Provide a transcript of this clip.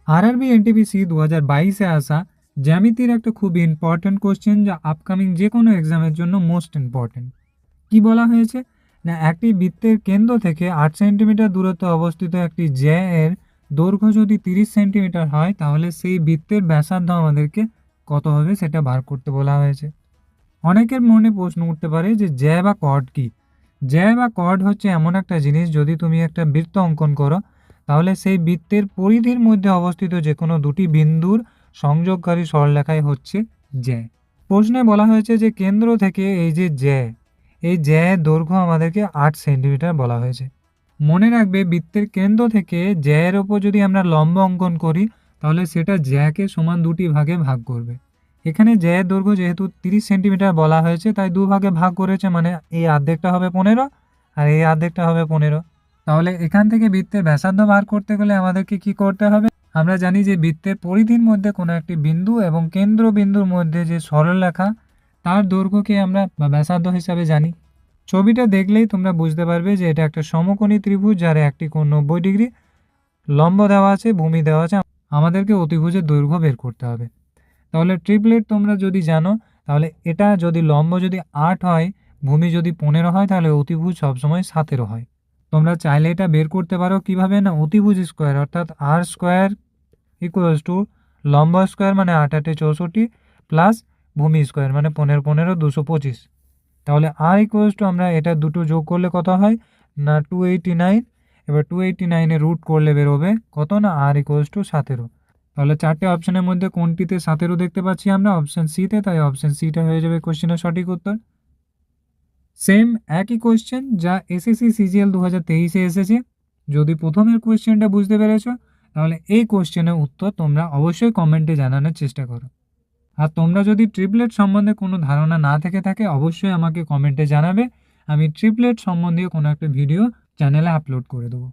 RRB NTPC 2022-এ আসা জ্যামিতির একটা খুব ইম্পর্ট্যান্ট কোশ্চেন, যা আপকামিং যে কোনো এক্সামের জন্য মোস্ট ইম্পর্ট্যান্ট। কি বলা হয়েছে না, একটি বৃত্তের কেন্দ্র থেকে 8 সেন্টিমিটার দূরত্বে অবস্থিত একটি জ্যা এর দৈর্ঘ্য যদি 30 সেন্টিমিটার হয়, তাহলে সেই বৃত্তের ব্যাসার্ধ আমাদেরকে কত হবে সেটা বার করতে বলা হয়েছে। অনেকের মনে প্রশ্ন উঠতে পারে যে জ্যা বা কর্ড কি। জ্যা বা কর্ড হচ্ছে এমন একটা জিনিস, যদি তুমি একটা বৃত্ত অঙ্কন করো, তাহলে সেই বৃত্তের পরিধির মধ্যে অবস্থিত যে কোনো দুটি বিন্দুর সংযোগকারী সরলরেখাই হচ্ছে জ্যা। প্রশ্নে বলা হয়েছে যে কেন্দ্র থেকে এই যে জ্যা, এই জ্যা এর দৈর্ঘ্য আমাদেরকে 8 সেন্টিমিটার বলা হয়েছে। মনে রাখবে, বৃত্তের কেন্দ্র থেকে জ্যা এর ওপর যদি আমরা লম্ব অঙ্কন করি, তাহলে সেটা জ্যাকে সমান দুটি ভাগে ভাগ করবে। এখানে জ্যা এর দৈর্ঘ্য যেহেতু 30 সেন্টিমিটার বলা হয়েছে, তাই দুভাগে ভাগ করেছে, মানে এই অর্ধেকটা হবে 15 আর এই অর্ধেকটা হবে 15। তাহলে এখান থেকে বৃত্তের ব্যাসার্ধ বার করতে গেলে আমাদেরকে কি করতে হবে? আমরা জানি যে বৃত্তের পরিধির মধ্যে কোনো একটি বিন্দু এবং কেন্দ্র বিন্দুর মধ্যে যে সরলরেখা, তার দৈর্ঘ্যকে আমরা ব্যাসার্ধ হিসাবে জানি। ছবিটা দেখলেই তোমরা বুঝতে পারবে যে এটা একটা সমকোণী ত্রিভুজ, যার একটি কোণ 90 ডিগ্রি, লম্ব দেওয়া আছে, ভূমি দেওয়া আছে। আমাদেরকে অতিভুজের দৈর্ঘ্য বের করতে হবে। তাহলে ট্রিপলেট তোমরা যদি জানো, তাহলে এটা যদি লম্ব যদি 8 হয়, ভূমি যদি 15 হয়, তাহলে অতিভুজ সবসময় 17 হয়। তোমরা চাইলে এটা বের করতে পারো কিভাবে না, অতিভুজ স্কোয়ার অর্থাৎ আর স্কোয়ার ইকুয়ালস টু লম্ব স্কোয়ার মানে 8 8 64 প্লাস ভূমি স্কোয়ার মানে 15 15 225। তাহলে আর ইকুয়ালস টু আমরা এটা দুটো যোগ করলে কত হয় না 289। এবার 289-এ রুট করলে বেরোবে কত না আর ইকুয়ালস টু 17। তাহলে চারটে অপশানের মধ্যে কোনটিতে 17 দেখতে পাচ্ছি আমরা? অপশান সিতে, তাই অপশান সিটা হয়ে যাবে কোশ্চেনের সঠিক উত্তর। সেম একই কোশ্চেন যা এসএসসি সিজিএল 2023-এ এসেছে। যদি প্রথমের কোশ্চেনটা বুঝতে পেরেছো, তাহলে এই কোশ্চেনের উত্তর তোমরা অবশ্যই কমেন্টে জানানোর চেষ্টা করো। আর তোমরা যদি ট্রিপলেট সম্বন্ধে কোনো ধারণা না থেকে থাকে, অবশ্যই আমাকে কমেন্টে জানাবে। আমি ট্রিপলেট সম্বন্ধীয় কোনো একটা ভিডিও চ্যানেলে আপলোড করে দেবো।